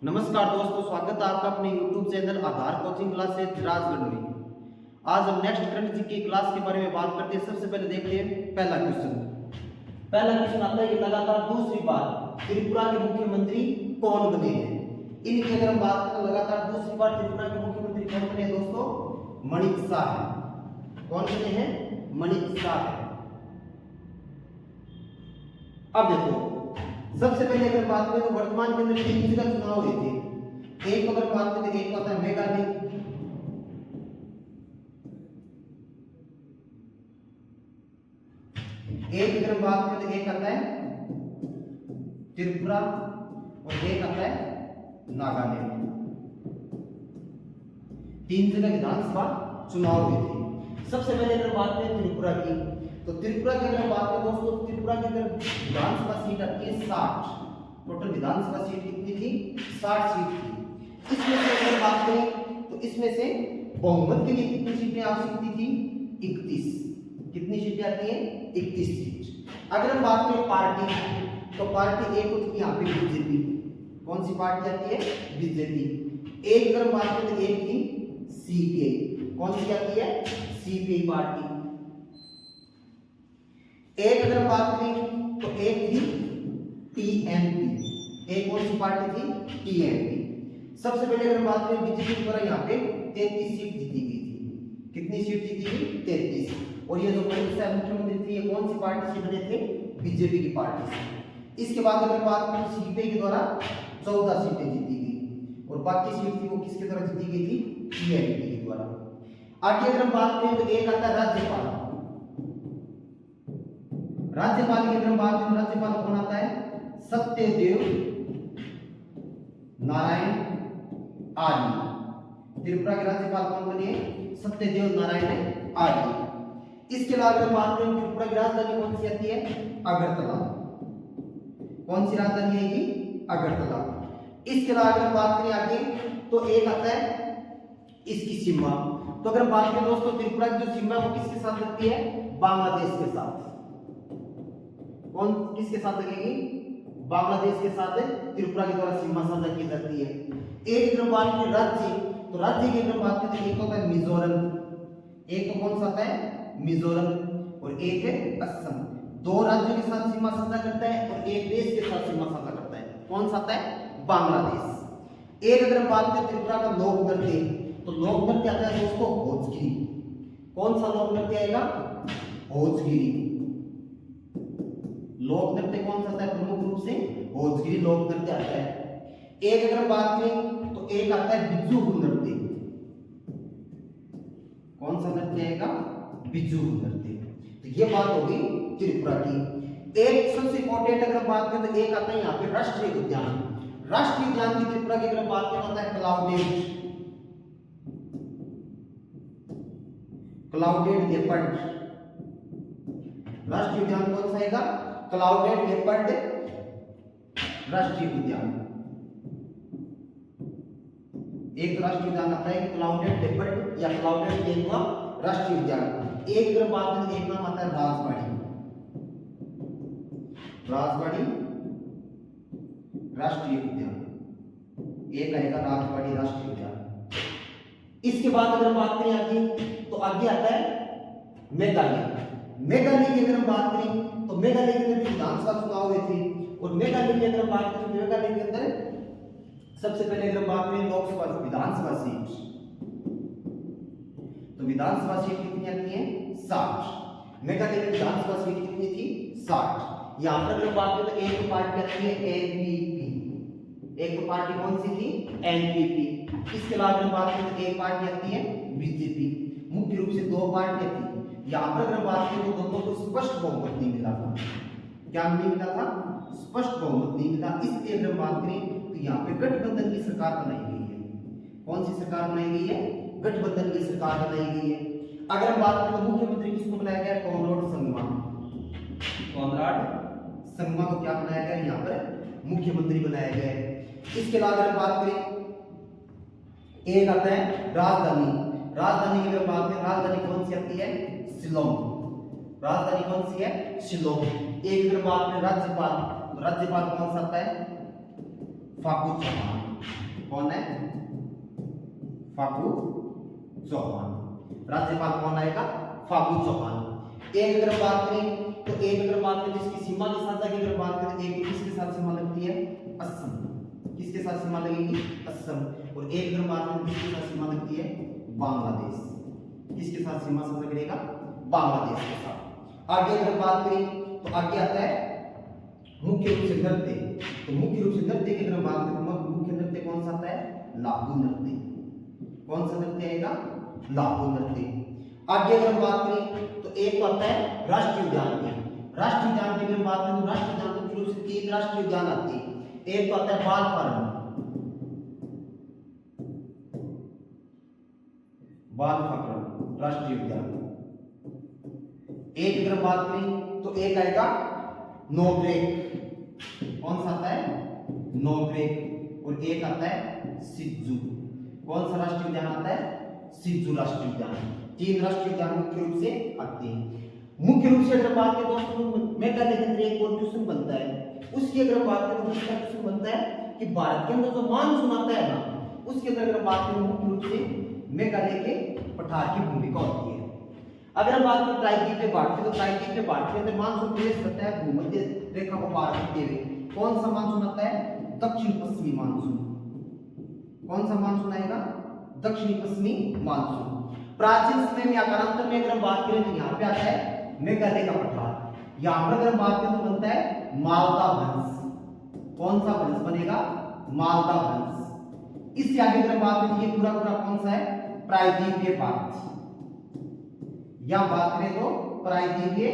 नमस्कार दोस्तों, स्वागत है आपका अपने YouTube चैनल आधार कोचिंग क्लासेस राजगढ़ में। आज हम नेक्स्ट करंट जीके क्लास के बारे में बात करते हैं। सबसे पहले देखते हैं पहला क्वेश्चन आता है कि लगातार दूसरी बार त्रिपुरा के मुख्यमंत्री कौन बने हैं। इनकी अगर हम बात करें, लगातार दूसरी बार त्रिपुरा के मुख्यमंत्री कौन बने हैं दोस्तों? मणिक शाह है। कौन बने हैं? मणिक शाह है। अब देखो, सबसे पहले अगर बात करें तो वर्तमान के अंदर 3 जगह चुनाव हुए थे। एक अगर बात करें तो एक होता है मेघालय, एक अगर बात करें तो एक आता है त्रिपुरा और एक आता है नागालैंड। 3 जगह विधानसभा चुनाव हुए थे। सबसे पहले अगर बात करें त्रिपुरा की, तो त्रिपुरा की अगर बात करें दोस्तों, त्रिपुरा की अगर विधानसभा सीट आती है 60। टोटल विधानसभा सीट कितनी थी? 60 सीट थी। इसमें से अगर बात करें तो इसमें से बहुमत के लिए कितनी सीटें आ सकती थी? 31। कितनी सीटें आती हैं? 31 सीट। अगर हम बात करें पार्टी, तो पार्टी एक होती है यहाँ पे बीजेपी। कौन सी पार्टी आती है? बीजेपी। एक अगर बात करें तो एक थी सीपीआई। कौन सी आती है? CPI party. एक अगर बात करें तो एक थी टीएमपी। एक कौन सी पार्टी थी? टीएमपी। सबसे पहले अगर बात करें बीजेपी द्वारा यहाँ पे 33 सीट जीती गई थी। कितनी सीट जीती गई? 33। और ये जो मुख्यमंत्री थी, ये कौन सी पार्टी से बने थे? बीजेपी की पार्टी से। इसके बाद अगर बात करें सीपीआई के द्वारा 14 सीटें जीती गई और बाकी सीट थी वो किसके द्वारा जीती गई थी? टीएमपी के द्वारा। आगे अगर हम बात करें तो एक आता है राज्यपाल। राज्यपाल की अगर हम बात करें, राज्यपाल कौन आता है? सत्यदेव नारायण आर्य। त्रिपुरा के राज्यपाल कौन बने? सत्यदेव नारायण आर्य। इसके अलावा अगर बात करें त्रिपुरा की राजधानी कौन सी आती है? अगरतला। कौन सी राजधानी है ये? अगरतला। इसके अलावा अगर बात करें आगे तो एक आता है इसकी सीमा। तो अगर बात करें दोस्तों, त्रिपुरा की जो सीमा वो किसके साथ लगती है? बांग्लादेश के साथ। कौन किसके साथ लगेगी? बांग्लादेश के साथ त्रिपुरा के द्वारा सीमा साझा की जाती है। एक अगर बात करें राज्य, तो राज्य की अगर बात करें तो एक होता है मिजोरम। एक तो कौन सा आता है? मिजोरम। और एक है असम। 2 राज्यों के साथ सीमा साझा करता है और एक देश के साथ सीमा साझा करता है। कौन सा आता है? बांग्लादेश। एक अगर बात करें त्रिपुरा का लोक नृत्य, तो लोक नृत्य आता है दोस्तों भोजगिरी। कौन सा लोक नृत्य आएगा? भोजगिरी। लोक नृत्य कौन सा आता है? प्रमुख रूप से भोजगिरी लोक नृत्य आता है। एक अगर बात करें तो एक आता है बिजुहु नृत्य। कौन सा नृत्य आएगा? बिजुहु नृत्य। तो ये बात होगी त्रिपुरा की। एक सबसे इंपॉर्टेंट अगर बात करें तो एक आता है यहाँ पे राष्ट्रीय उद्यान। राष्ट्रीय उद्यान की त्रिपुरा की अगर बात करें होता है क्लाउडेड लेपर्ड। राष्ट्रीय उद्यान कौन सा आएगा? क्लाउडेड लेपर्ड राष्ट्रीय उद्यान। एक राष्ट्रीय उद्यान आता है क्लाउडेड लेपर्ड या क्लाउडेड गेंडुआ राष्ट्रीय उद्यान। एक अगर बात करें, एक नाम आता है राजबाड़ी। राजबाड़ी राष्ट्रीय उद्यान। एक आएगा राजबाड़ी राष्ट्रीय उद्यान। इसके बाद अगर बात करें आगे, तो आगे आता है मेघालय। मेघालय की अगर हम बात करें तो मेघालय के अंदर विधानसभा चुनाव हुए थे। और मेघालय की अगर हम बात करें तो मेघालय के अंदर सबसे पहले अगर बात करें लोकसभा विधानसभा सीट, तो विधानसभा सीट कितनी आती है? 60। मेघालय की विधानसभा सीट कितनी थी? 60। यहां पर अगर बात करें तो एक पार्टी आती है एनपीपी। एक पार्टी कौन सी थी? एनपीपी। इसके अलावा अगर बात करें तो एक पार्टी आती है बीजेपी। मुख्य रूप से 2 पार्टियां थी। यहाँ पर अगर बात करें तो दोनों को स्पष्ट बहुमत नहीं मिला था। क्या नहीं मिला था? स्पष्ट बहुमत नहीं मिला। इसलिए अगर बात करें तो यहाँ पे गठबंधन की सरकार बनाई गई है। कौन सी सरकार बनाई गई है? गठबंधन की सरकार बनाई गई है। अगर हम बात करें तो मुख्यमंत्री किसको बनाया गया? कॉनराड संगमा। कॉनराड संगमा को क्या बनाया गया? यहाँ पर मुख्यमंत्री बनाया गया है। इसके अलावा अगर बात करें, एक आता है राजधानी। राजधानी की अगर बात करें, राजधानी कौन सी आती है? शिलोंग। राजधानी कौन सी है? शिलोंग। एक अगर बात करें राज्यपाल, तो राज्यपाल कौन सा आता है? फाकू चौहान। कौन है? फागू चौहान। राज्यपाल कौन आएगा? फागू चौहान। एक अगर बात करें तो एक अगर बात करें इसकी सीमा के साथ अगर बात करें, एक किसके साथ सीमा लगती है? असम। किसके साथ सीमा लगेगी? असम। और एक अगर बात करें किसके साथ सीमा लगती है? बांग्लादेश। किसके साथ सीमा से लगेगा? बांग्लादेश के साथ। आगे अगर बात करें तो आगे आता है मुख्य रूप से नृत्य। तो मुख्य रूप से नृत्य की अगर बात करें तो मुख्य नृत्य कौन सा आता है? लाहू नृत्य। कौन सा नृत्य आएगा? लाहू नृत्य। आगे अगर बात करें तो एक आता है राष्ट्रीय उद्यान की। राष्ट्रीय उद्यान की अगर बात करें तो राष्ट्रीय उद्यान मुख्य रूप से 3 राष्ट्रीय उद्यान आते हैं। एक तो आता है बालफक्रम राष्ट्रीय उद्यान। एक अगर बात करें तो एक आएगा नोकरेक। कौन सा आता है? नोकरेक। और एक आता है सिज्जू। कौन सा राष्ट्रीय उद्यान आता है? सिज्जू राष्ट्रीय उद्यान। 3 राष्ट्रीय उद्यान मुख्य रूप से आते हैं। मुख्य रूप से अगर बात करें दोस्तों मेघालय के अंदर एक और क्वेश्चन बनता है, उसकी अगर बात करें तो दूसरा क्वेश्चन बनता है कि भारत के अंदर जो मानसून आता है ना, उसके अंदर अगर बात करें मुख्य रूप से मेघालय के पठार की भूमिका होती है। अगर हम बात करें प्रायद्वीपीय भारत, तो प्रायद्वीपीय भारत के अंदर मानसून प्रवेश करता है भूमध्य रेखा को पार करते हुए। कौन सा मानसून आता है? दक्षिण पश्चिमी मानसून। कौन सा मानसून आएगा? दक्षिणी पश्चिमी मानसून। प्राचीन समय में कालांतर में अगर हम बात करें तो यहाँ पे आता है मेघालय का पठार। यहाँ पर अगर हम बात करें तो बनता है मालदा वंश। कौन सा वंश बनेगा? मालदा वंश। इससे आगे अगर हम बात करें ये पूरा पूरा कौन सा है? प्रायद्वीपीय भारत। या बात करें तो प्रायद्वीपीय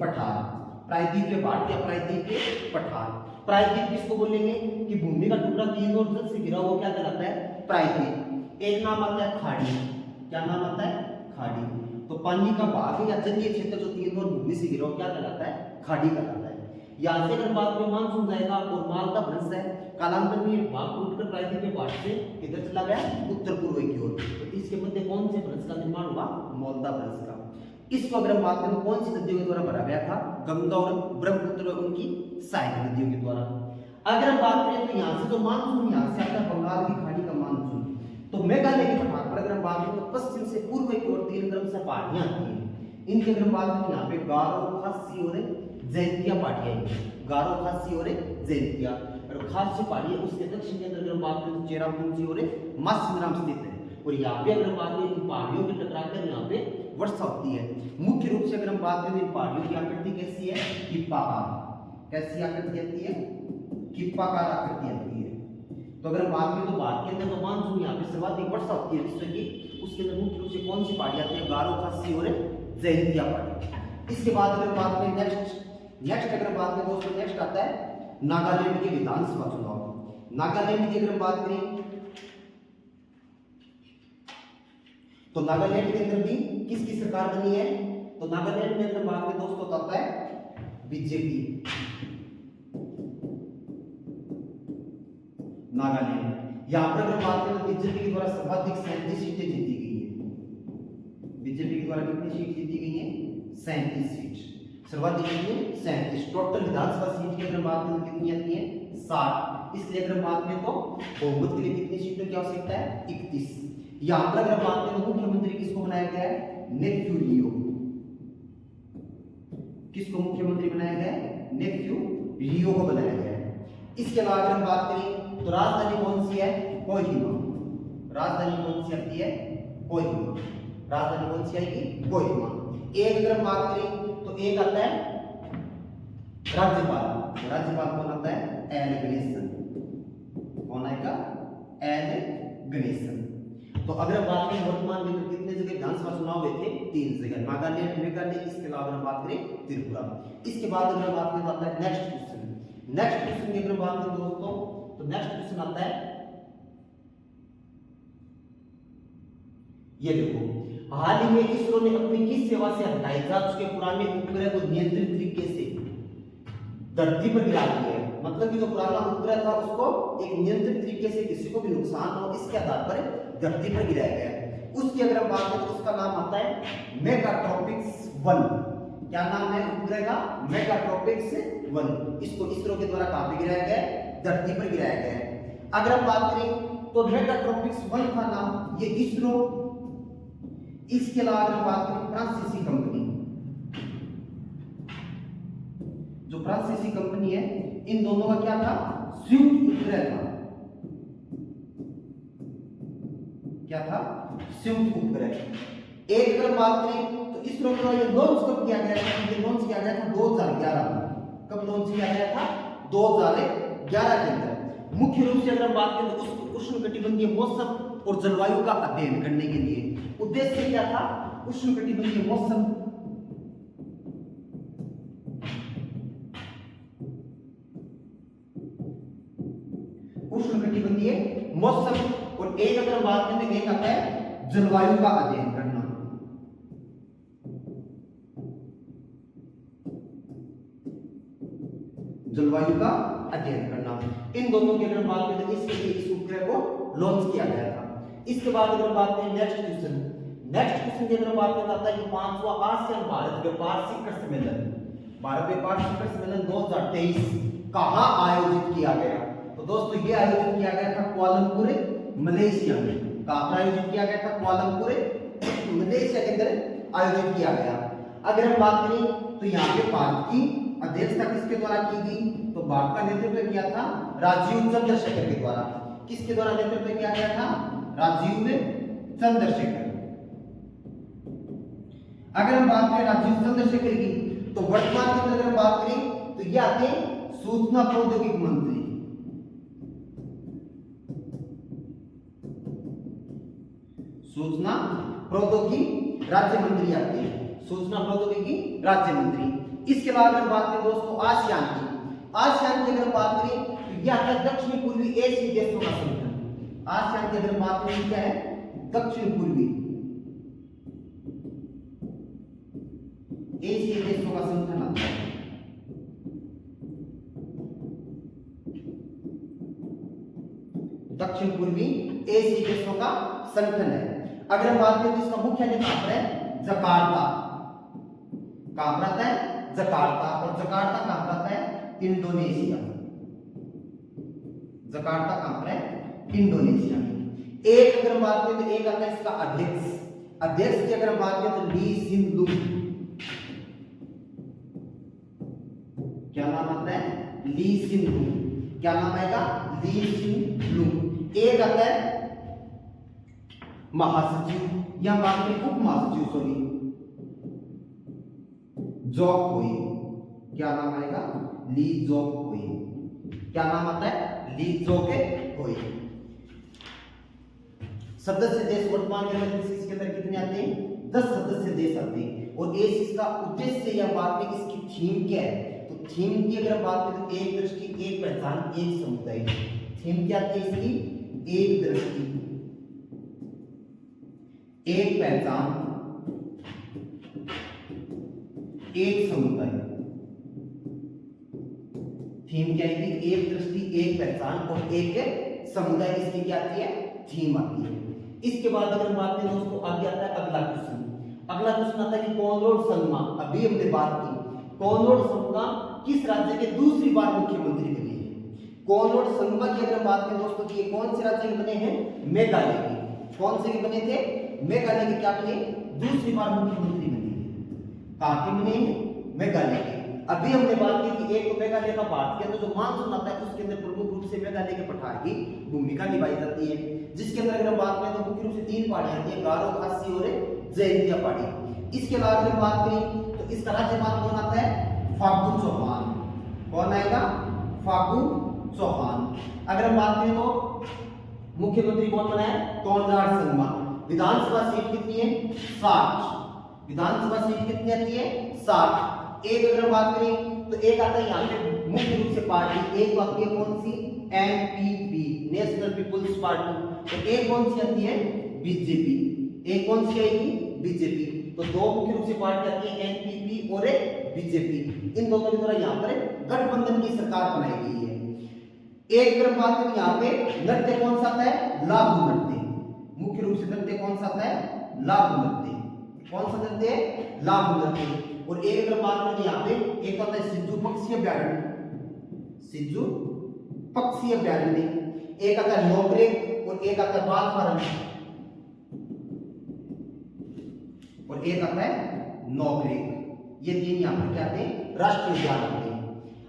पठार। प्रायद्वीपीय भारत या प्रायद्वीपीय पठार। प्रायद्वीप किसको बोलेंगे कि भूमि का टुकड़ा 3 ओर जल से घिरा हुआ क्या कहलाता है? प्रायद्वीप। एक नाम आता है खाड़ी। क्या नाम आता है? खाड़ी। तो पानी का भाग या जलीय क्षेत्र जो 3 ओर भूमि से घिरा हुआ क्या कहलाता है? खाड़ी कहलाता है। यहाँ से अगर बात करें मानसून जाएगा और मालदा वंश है, कालांतर में भाग टूटकर प्रायद्वीपीय भारत से किधर चला गया? उत्तर पूर्व की ओर। तो इसके मध्य कौन से वंश का निर्माण हुआ? मालदा वंश का। इसको अगर हम बात करें कौन सी नदियों के द्वारा भरा गया था? गंगा और ब्रह्मपुत्र और उनकी सहायक नदियों के द्वारा। अगर हम बात करें तो यहाँ से जो मानसून यहाँ से आता है बंगाल की खाड़ी का मानसून। तो मेघालय के पठार पर अगर हम बात करें तो पश्चिम से पूर्व की ओर 3 क्रम से पहाड़ियां आती हैं। इनके अगर हम बात करें यहाँ पे गारो, खासी और जैंतिया पहाड़ियां हैं। गारो, खासी और जैंतिया। और खासी पहाड़ी है उसके दक्षिण के अंदर अगर हम बात करें तो चेरापूंजी और मासिनराम स्थित है। और यहाँ पे अगर हम बात करें इन पहाड़ियों के टकराकर यहाँ पे वर्षा होती है। मुख्य रूप से अगर हम बात करें इन पहाड़ियों की आकृति कैसी है? किप्पाकार। कैसी आकृति आती है? किप्पाकार आकृति आती है। तो अगर हम बात करें तो भारत के अंदर जो मानसून यहाँ पे सर्वाधिक वर्षा होती है विश्व की, उसके अंदर मुख्य रूप से कौन सी पहाड़ी आती है? गारो, खासी और जैंतिया पहाड़ी। इसके बाद अगर बात करें नेक्स्ट अगर बात करें दोस्तों नेक्स्ट आता है नागालैंड के विधानसभा चुनाव। नागालैंड की अगर हम बात करें तो नागालैंड के अंदर भी किसकी सरकार बनी है? तो नागालैंड में अगर बात करें दोस्तों आता है बीजेपी। नागालैंड यहाँ पर अगर बात करें तो बीजेपी के द्वारा सर्वाधिक 37 सीटें जीती गई है। बीजेपी के द्वारा कितनी सीट जीती गई है? 37 सीट। सर्वाधिक कितनी? 37। टोटल विधानसभा सीट की अगर बात करें कितनी आती है? 60। इसलिए अगर बात करें तो बहुमत के लिए कितनी सीटों की आवश्यकता है? 31। यहाँ पर अगर बात करें तो मुख्यमंत्री किसको बनाया गया है? नेफ्यू रियो। किसको मुख्यमंत्री बनाया गया है? नेफ्यू रियो को बनाया गया है। इसके अलावा अगर हम बात करें तो राजधानी कौन सी है? कोहिमा। राजधानी कौन सी आती है? कोहिमा। राजधानी कौन सी आएगी? कोहिमा। एक अगर हम बात करें तो एक आता है राज्यपाल। राज्यपाल कौन आता है? एल गणेशन। कौन आएगा? एल गणेशन। तो अगर हम बात करें वर्तमान में तो कितने जगह विधानसभा चुनाव हुए थे? 3 जगह, नागालैंड, मेघालय। इसके अलावा अगर हम बात करें त्रिपुरा। इसके बाद अगर हम बात करें तो आता है नेक्स्ट क्वेश्चन। नेक्स्ट क्वेश्चन की अगर हम बात करें दोस्तों तो नेक्स्ट क्वेश्चन आता है ये देखो, हाल ही में इसरो ने अपनी किस सेवा से हटाई जा चुके पुराने उपग्रह को नियंत्रित तरीके से धरती पर गिरा दिया है। मतलब कि जो पुराना उपग्रह था उसको एक नियंत्रित तरीके से किसी को भी नुकसान हो इसके आधार पर धरती पर गिराया गया है। उसकी अगर हम बात करें तो उसका नाम आता है मेगाट्रॉपिक्स 1। क्या नाम है उपग्रह का? मेगाट्रॉपिक्स 1। इसको इसरो के द्वारा कहां पे गिराया गया है? धरती पर गिराया गया है। अगर हम बात करें तो मेगाट्रॉपिक्स 1 का नाम ये इसरो, इसके अलावा अगर हम बात करें फ्रांसीसी कंपनी, जो फ्रांसीसी कंपनी है, इन दोनों का क्या था, संयुक्त उपग्रह था। क्या था, संयुक्त उपग्रह। एक अगर बात करें तो इसरो का ये लॉन्च कब किया गया था, ये लॉन्च किया गया था 2011 में। कब लॉन्च किया गया था, 2011 के अंदर। मुख्य रूप से अगर हम बात करें तो उष्णकटिबंधीय मौसम और जलवायु का अध्ययन करने के लिए। उद्देश्य क्या था, उष्णकटिबंधीय मौसम उष्णकटिबंधीय मौसम, और एक अगर हम बात करें तो एक आता है जलवायु का अध्ययन करना। जलवायु का अध्ययन करना, इन दोनों की अगर बात करें तो इसके लिए इस उपग्रह को लॉन्च किया गया था। इसके बाद अगर बात करें नेक्स्ट क्वेश्चन की अगर बात करना था कि 5वां आसियान भारत व्यापार शिखर सम्मेलन, भारत व्यापार शिखर सम्मेलन 2023 कहां आयोजित किया गया। तो दोस्तों ये आयोजित किया गया था कुआलालंपुर, मलेशिया में। कहां आयोजित किया गया था, कुआलालंपुर, मलेशिया के अंदर आयोजित किया गया। अगर हम बात करें तो यहाँ पे भारत की अध्यक्षता किसके द्वारा की गई, तो भारत का नेतृत्व किया था राजीव चंद्रशेखर के द्वारा। किसके द्वारा नेतृत्व किया गया था, राजीव चंद्रशेखर। अगर हम बात करें राजीव चंद्रशेखर की, तो वर्तमान के अंदर अगर हम बात करें तो ये आते सूचना प्रौद्योगिकी मंत्री। सूचना प्रौद्योगिकी राज्य मंत्री आते हैं, सूचना प्रौद्योगिकी राज्य मंत्री। इसके बाद अगर बात करें दोस्तों आसियान की, आसियान की अगर बात करें तो यह है दक्षिण पूर्वी एशियाई देशों का संगठन। आसियान की अगर बात करें क्या है, दक्षिण पूर्वी एशियाई देशों का संगठन आता है। दक्षिण पूर्वी एशियाई देशों का संगठन है। अगर हम बात करें तो इसका मुख्यालय कहां पर है, जकार्ता। कहां पर आता है, जकार्ता। और जकार्ता कहां पर आता है, इंडोनेशिया। जकार्ता कहां पर है, इंडोनेशिया में। एक अगर हम बात करें तो एक आता है इसका अध्यक्ष। अध्यक्ष की अगर हम बात करें तो ली सिन लुंग। क्या नाम आता है, ली सिन लुंग। क्या नाम आएगा, ली सिन लुंग। एक आता है महासचिव या बात करें उप महासचिव, सॉरी, जोक होई। क्या नाम आएगा, ली जोक होई। क्या नाम आता है, ली जोक होई। सदस्य देश वर्तमान के अंदर कितने आते हैं, 10 सदस्य देश आते हैं। और इसका उद्देश्य या बात में इसकी थीम क्या है, तो थीम की अगर बात करें तो एक दृष्टि, एक पहचान, एक समुदाय। थीम क्या है इसकी, एक दृष्टि, एक पहचान, एक समुदाय। थीम क्या है, एक दृष्टि, एक पहचान और एक समुदाय। इसकी क्या आती है, थीम आती है। इसके बाद अगर बात करें दोस्तों आगे आता है अगला क्वेश्चन। अगला क्वेश्चन आता है कि कॉनराड संगमा, अभी हमने बात की, कॉनराड संगमा किस राज्य के दूसरी बार मुख्यमंत्री बने हैं। कॉनराड संगमा की अगर बात करें दोस्तों कि ये कौन से राज्य के बने हैं, मेघालय के। कौन से के बने थे, मेघालय के। क्या बने, दूसरी बार मुख्यमंत्री बने। कहां के बने, मेघालय के। अभी हमने बात की कि एक तो मेघालय का भारत के अंदर जो मानसून आता है उसके अंदर प्रमुख रूप से मेघालय के पठार की भूमिका निभाई जाती है, जिसके अंदर अगर हम बात करें तो मुख्य रूप से 3 पहाड़ियां आती है, गारो, खासी और जयंतिया पहाड़ी। इसके अलावा अगर बात करें तो इसका राज्यपाल कौन आता है, फागू चौहान। कौन आएगा, फागू चौहान। अगर हम बात करें तो मुख्यमंत्री कौन बना है, कॉनराड संगमा। विधानसभा सीट कितनी है, 60। विधानसभा सीट कितनी आती है, 60। एक अगर हम बात करें तो एक आता है यहाँ पे मुख्य रूप से पार्टी, एक आती है कौन सी, एनपीपी, नेशनल पीपुल्स पार्टी। तो एक कौन सी आती है, बीजेपी। एक कौन सी आएगी, बीजेपी। तो दो मुख्य रूप से पार्टी आती है, एनपीपी और बीजेपी। इन दोनों के द्वारा यहाँ पर गठबंधन की सरकार बनाई गई है। एक अगर बात करें यहाँ पे नृत्य कौन सा आता है, लाभू नृत्य। मुख्य रूप से नृत्य कौन सा आता है, लाभू नृत्य। कौन सा नृत्य है, लाभू नृत्य। और एक अगर बात करें यहाँ पे एक आता है सिज्जू पक्षी अभ्यारण्य। सिज्जू पक्षी अभ्यारण्य। एक आता है नोकरेक और एक आता है बालफारम और एक आता है नोकरेक। ये तीन यहाँ पर क्या आते हैं, राष्ट्रीय उद्यान आते हैं।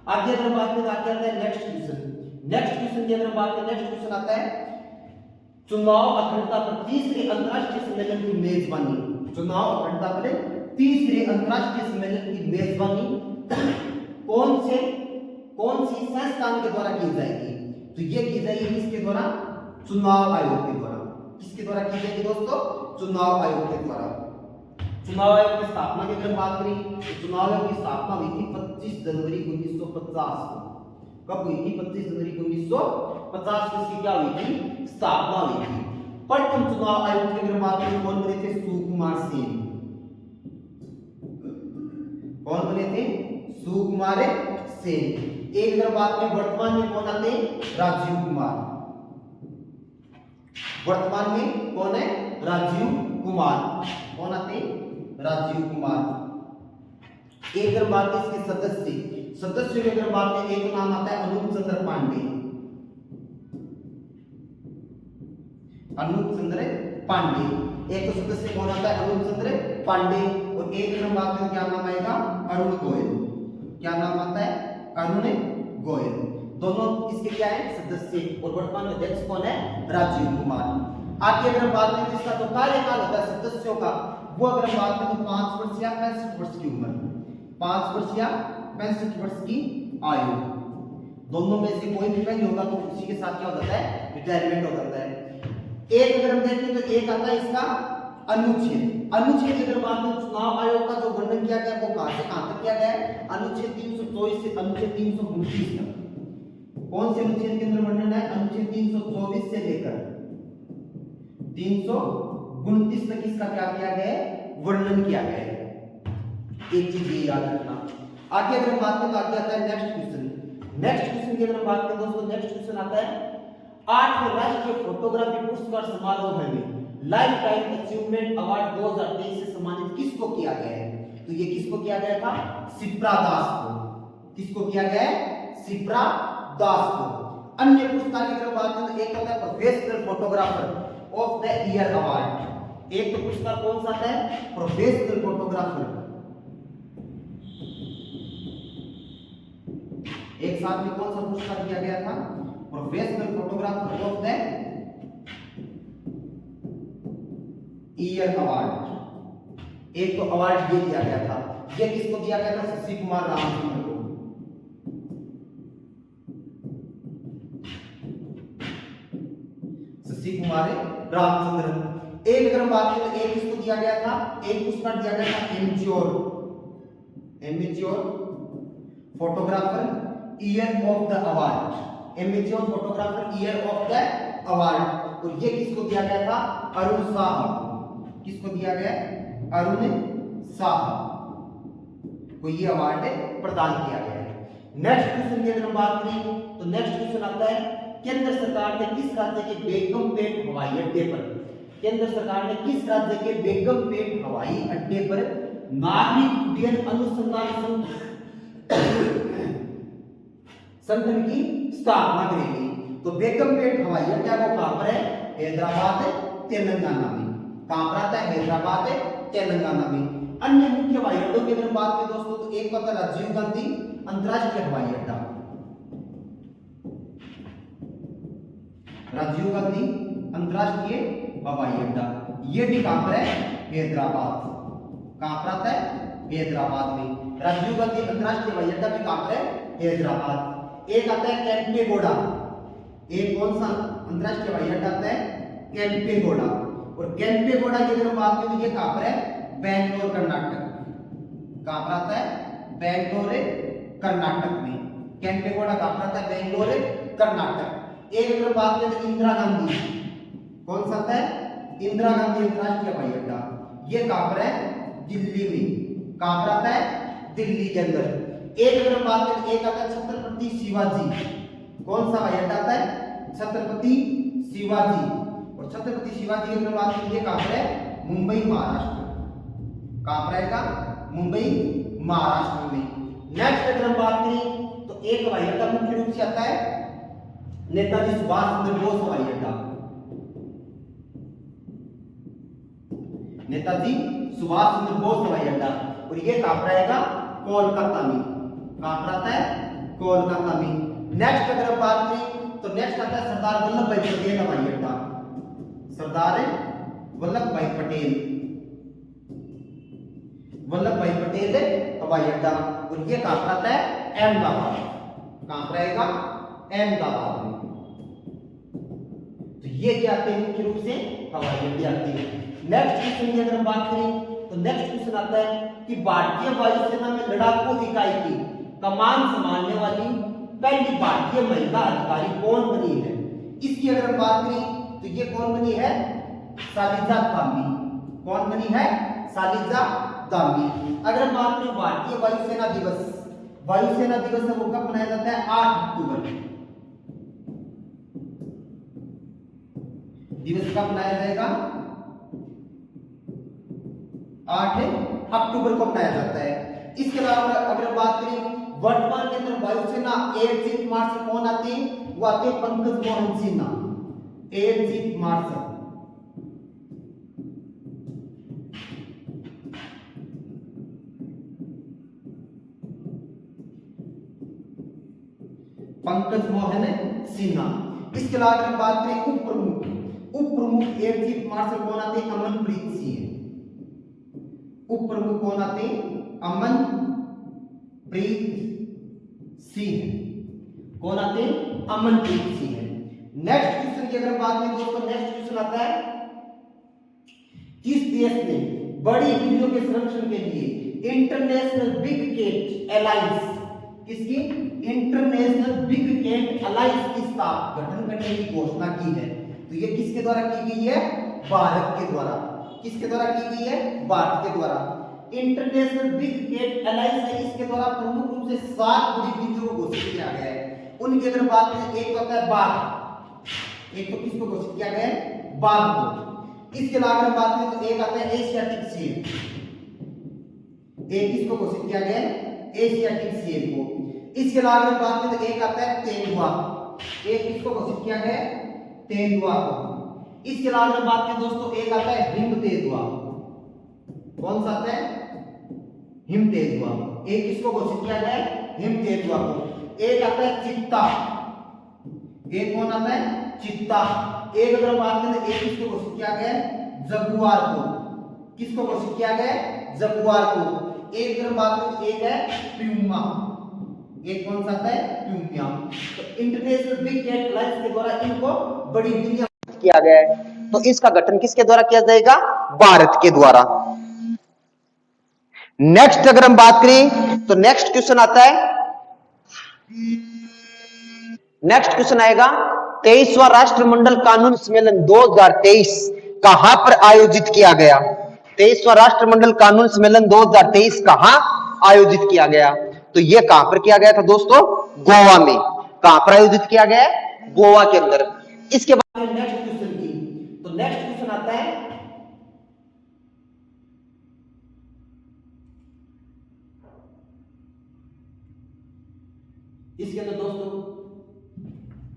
आगे अगर बात करें तो आगे आता है नेक्स्ट क्वेश्चन। नेक्स्ट क्वेश्चन की अगर बात करें, नेक्स्ट क्वेश्चन आता है चुनाव अखंडता पर तीसरे अंतरराष्ट्रीय सम्मेलन की मेजबानी। चुनाव अखंडता पर तीसरे अंतरराष्ट्रीय सम्मेलन की मेजबानी कौन सी संस्थान के द्वारा की जाएगी? तो ये की जाएगी किसके द्वारा? चुनाव आयोग के द्वारा। किसके द्वारा की जाएगी दोस्तों? चुनाव आयोग के द्वारा। चुनाव आयोग की स्थापना की अगर बात करें तो चुनाव आयोग की स्थापना हुई थी 25 जनवरी 1950 को। कब हुई थी? 25 जनवरी 1950 को इसकी क्या हुई थी? स्थापना हुई थी। प्रथम चुनाव आयोग की अगर बात करें कौन बने थे? सुकुमार सेन। कौन बने थे? सुकुमार सेन। एक अगर बात करें वर्तमान में कौन आते हैं? राजीव कुमार। वर्तमान में कौन है? राजीव कुमार। कौन आते हैं? राजीव कुमार। एक अगर बात करें इसके सदस्य की अगर बात करें, एक नाम आता है अनूप चंद्र पांडे। अनूप चंद्र पांडे एक तो सदस्य कौन आता है? अनूप चंद्र पांडे। और एक अगर बात करें क्या नाम आएगा? अरुण गोयल। क्या नाम आता है? अरुण गोयल। दोनों इसके क्या है? सदस्य। और वर्तमान अध्यक्ष कौन है? राजीव कुमार। आगे अगर बात करें जिसका तो कार्यकाल होता है सदस्यों का, वो अगर बात करें तो 5 वर्ष या 65 वर्ष की उम्र, 5 वर्ष या 65 वर्ष की आयु, दोनों में से कोई भी नहीं होगा तो उसी के साथ क्या हो जाता है? रिटायरमेंट हो जाता है। एक अगर हम देखें तो एक आता है इसका अनुच्छेद। अनुच्छेद की अगर बात करें चुनाव आयोग का जो वर्णन किया गया वो कहां से कहां तक किया गया है? अनुच्छेद 324 से अनुच्छेद 329 तक। कौन से अनुच्छेद के अंदर वर्णन है? अनुच्छेद 324 से लेकर 329 तक इसका क्या किया गया है? वर्णन किया गया है। एक चीज ये याद रखना। आगे अगर हम बात करें तो आगे आता है नेक्स्ट क्वेश्चन। नेक्स्ट क्वेश्चन की अगर हम बात करें दोस्तों, नेक्स्ट क्वेश्चन आता है 8वें राष्ट्रीय फोटोग्राफी पुरस्कार समारोह में लाइफ टाइम अचीवमेंट अवार्ड 2023 से सम्मानित किसको किया गया है? तो ये किसको किया गया था? शिप्रा दास को। किसको किया गया है? शिप्रा दास को। अन्य पुरस्कार की अगर बात करें तो एक आता है professional photographer of the year award. एक तो पुरस्कार कौन सा आता है? Professional photographer. एक साथ में कौन सा पुरस्कार दिया गया था? Professional photographer of the year award. एक तो अवार्ड ये दिया गया था। ये किसको दिया गया था? शशि कुमार रामचंद्र को। शशि कुमार रामचंद्र। एक अगर हम बात करें एक किसको दिया गया था? एक पुरस्कार दिया गया था amateur photographer year of the award. Amateur photographer year of the award. और ये किसको दिया गया था? अरुण साह। किसको दिया गया? अरुण साह को ये अवार्ड प्रदान किया गया है। नेक्स्ट क्वेश्चन की अगर हम बात करें तो नेक्स्ट क्वेश्चन आता है केंद्र सरकार ने किस राज्य के बेगमपेट हवाई अड्डे पर, केंद्र सरकार ने किस राज्य के बेगमपेट हवाई अड्डे पर नागरिक उड्डयन अनुसंधान संगठन की स्थापना करेगी? तो बेगमपेट हवाई अड्डा वो कहां पर है? हैदराबाद तेलंगाना में। कहां पर आता है? हैदराबाद तेलंगाना में। अन्य मुख्य हवाई अड्डों की अगर बात करें दोस्तों तो एक होता है राजीव गांधी अंतरराष्ट्रीय हवाई अड्डा। राजीव गांधी अंतरराष्ट्रीय हवाई अड्डा ये भी कहां पर है? हैदराबाद। कहां पर आता है? हैदराबाद में। राजीव गांधी अंतरराष्ट्रीय हवाई अड्डा भी कहां पर है? हैदराबाद। एक आता है केम्पेगौड़ा। एक कौन सा अंतरराष्ट्रीय हवाई अड्डा आता है? केम्पेगौड़ा। और केम्पेगौड़ा की अगर बात करें तो ये कहां पर है? बेंगलोर कर्नाटक। कहां पर आता है? बेंगलोर कर्नाटक में। केम्पेगौड़ा कहां पर आता है? बेंगलोर कर्नाटक। एक अगर बात करें तो इंदिरा गांधी, कौन सा आता है? इंदिरा गांधी अंतरराष्ट्रीय हवाई अड्डा ये कहां पर है? दिल्ली में। कहां पर आता है? दिल्ली के अंदर। एक अगर बात करें एक आता है छत्रपति शिवाजी। कौन सा हवाई अड्डा आता है? छत्रपति शिवाजी। और छत्रपति शिवाजी की अगर बात करें ये कहां पर है? मुंबई महाराष्ट्र। कहां पर आएगा? मुंबई महाराष्ट्र में। नेक्स्ट अगर हम बात करें तो एक हवाई अड्डा मुख्य रूप से आता है नेताजी सुभाष चंद्र बोस हवाई अड्डा, नेताजी सुभाष चंद्र बोस हवाई अड्डा। और ये कहां पर आएगा? कोलकाता में। कहां पर आता है? कोलकाता में। नेक्स्ट अगर हम बात करें तो नेक्स्ट आता है सरदार वल्लभ भाई पटेल हवाई अड्डा, सरदार वल्लभ भाई पटेल, वल्लभ भाई पटेल हवाई अड्डा। और ये कहां पर आता है? अहमदाबाद। कहां पर आएगा? अहमदाबाद में। तो ये क्या आते हैं? मुख्य रूप से हवाई अड्डे आते हैं। नेक्स्ट क्वेश्चन की अगर हम बात करें तो नेक्स्ट क्वेश्चन आता है कि भारतीय वायुसेना में लड़ाकू इकाई की कमान संभालने वाली पहली भारतीय महिला अधिकारी कौन बनी है? इसकी अगर हम बात करें तो ये कौन बनी है? शालिजा दामी। कौन बनी है? शालिजा दामी। अगर हम बात करें भारतीय वायुसेना दिवस, वायुसेना दिवस वो कब मनाया जाता है? 8 अक्टूबर। दिवस कब मनाया जाएगा? 8 अक्टूबर को मनाया जाता है। इसके अलावा अगर बात करें वर्तमान के अंदर वायुसेना एयर चीफ मार्शल कौन आते हैं? वो आते हैं Pankaj Mohan Sinha, air chief marshal. Pankaj Mohan Sinha. इसके अलावा अगर बात करें उप प्रमुख, उप प्रमुख एयर चीफ मार्शल कौन आते हैं? अमनप्रीत सिंह। उप प्रमुख कौन आते हैं? अमनप्रीत सिंह। कौन आते हैं? अमनप्रीत सिंह। नेक्स्ट क्वेश्चन की अगर बात करें दोस्तों, नेक्स्ट क्वेश्चन आता है किस देश ने बड़ी बिल्लियों के संरक्षण के लिए इंटरनेशनल बिग कैट अलायंस, किसकी? इंटरनेशनल बिग कैट अलायंस की गठन करने की घोषणा की है? तो ये किसके द्वारा की गई है? भारत के द्वारा। किसके द्वारा की गई है? भारत के द्वारा। इंटरनेशनल बिग कैट अलायंस है, इसके द्वारा प्रमुख रूप से 7 बड़ी बिल्लियों को घोषित किया गया है। उनकी अगर बात करें, एक होता है बाघ, एक तो किसको घोषित किया गया है? बाघ को। इसके अलावा अगर बात करें तो एक आता है एशियाटिक शेर, एक किसको घोषित किया गया है? एशियाटिक शेर को। इसके अलावा अगर बात करें तो एक आता है तेंदुआ, एक किसको घोषित किया गया है? तेंदुआ को। इसके अलावा अगर बात करें दोस्तों, एक आता है हिम तेंदुआ। कौन सा आता है? हिम तेंदुआ। एक किसको घोषित किया गया है? हिम तेंदुआ को। एक आता है चित्ता, एक कौन आता है? चित्ता। एक अगर बात करें तो एक किसको घोषित किया गया है? जगुआर को। किसको घोषित किया गया है? जगुआर को। एक अगर बात करें तो एक है प्यूमा, एक कौन सा आता है? प्यूमा। तो इंटरनेशनल बिग कैट अलायंस के द्वारा इनको बड़ी बिल्लियां किया गया है। तो इसका गठन किसके द्वारा किया जाएगा? भारत के द्वारा। नेक्स्ट अगर हम बात करें तो नेक्स्ट क्वेश्चन आता है, नेक्स्ट क्वेश्चन आएगा 23वां राष्ट्रमंडल कानून सम्मेलन 2023 कहां पर आयोजित किया गया? 23वां राष्ट्रमंडल कानून सम्मेलन 2023 कहां आयोजित किया गया? तो यह कहां पर किया गया था दोस्तों? गोवा में। कहां पर आयोजित किया गया है? गोवा के अंदर। इसके बाद नेक्स्ट क्वेश्चन की, तो नेक्स्ट क्वेश्चन आता है इसके अंदर दोस्तों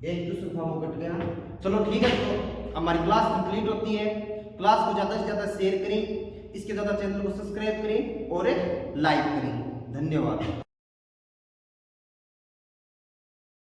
एक क्वेश्चन था वो कट गया। चलो ठीक है, तो हमारी क्लास कंप्लीट होती है। क्लास को ज्यादा से ज्यादा शेयर करें, इसके ज्यादा चैनल को सब्सक्राइब करें और लाइक करें। धन्यवाद।